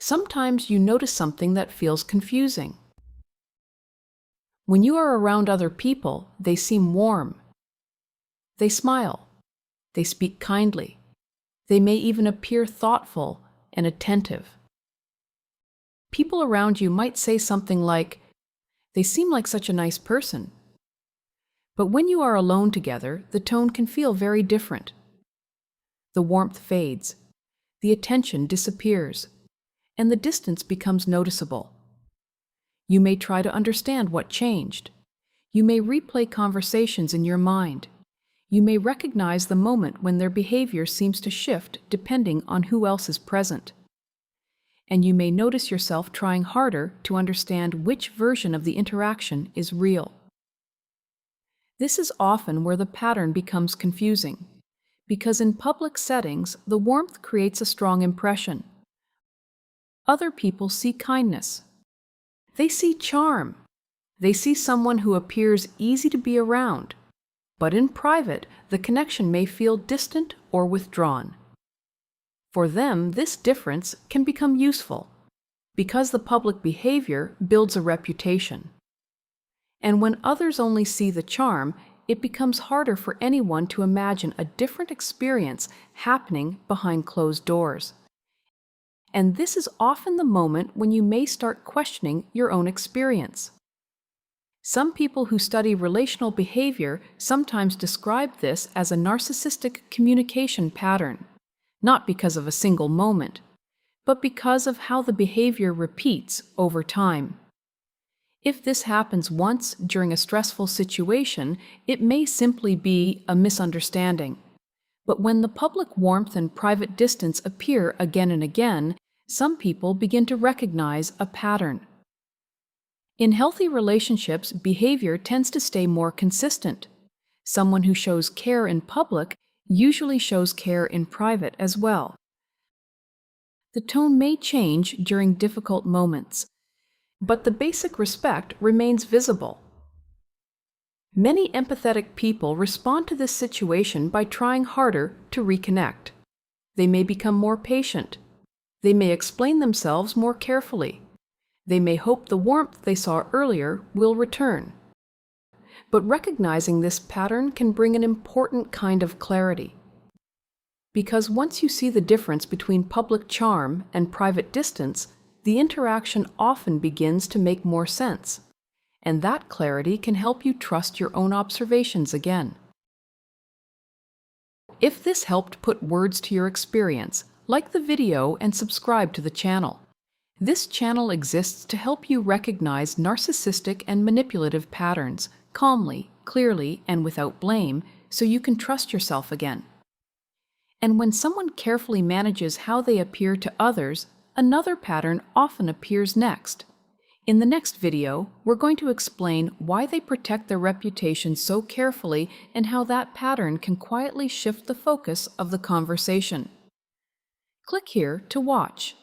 Sometimes you notice something that feels confusing. When you are around other people, they seem warm. They smile. They speak kindly. They may even appear thoughtful and attentive. People around you might say something like, "They seem like such a nice person." But when you are alone together, the tone can feel very different. The warmth fades, the attention disappears, and the distance becomes noticeable. You may try to understand what changed. You may replay conversations in your mind. You may recognize the moment when their behavior seems to shift depending on who else is present. And you may notice yourself trying harder to understand which version of the interaction is real. This is often where the pattern becomes confusing, because in public settings, the warmth creates a strong impression. Other people see kindness. They see charm. They see someone who appears easy to be around. But in private, the connection may feel distant or withdrawn. For them, this difference can become useful, because the public behavior builds a reputation. And when others only see the charm, it becomes harder for anyone to imagine a different experience happening behind closed doors. And this is often the moment when you may start questioning your own experience. Some people who study relational behavior sometimes describe this as a narcissistic communication pattern, not because of a single moment, but because of how the behavior repeats over time. If this happens once during a stressful situation, it may simply be a misunderstanding. But when the public warmth and private distance appear again and again, some people begin to recognize a pattern. In healthy relationships, behavior tends to stay more consistent. Someone who shows care in public usually shows care in private as well. The tone may change during difficult moments, but the basic respect remains visible. Many empathetic people respond to this situation by trying harder to reconnect. They may become more patient. They may explain themselves more carefully. They may hope the warmth they saw earlier will return. But recognizing this pattern can bring an important kind of clarity. Because once you see the difference between public charm and private distance, the interaction often begins to make more sense. And that clarity can help you trust your own observations again. If this helped put words to your experience, like the video and subscribe to the channel. This channel exists to help you recognize narcissistic and manipulative patterns calmly, clearly, and without blame, so you can trust yourself again. And when someone carefully manages how they appear to others, another pattern often appears next. In the next video, we're going to explain why they protect their reputation so carefully and how that pattern can quietly shift the focus of the conversation. Click here to watch.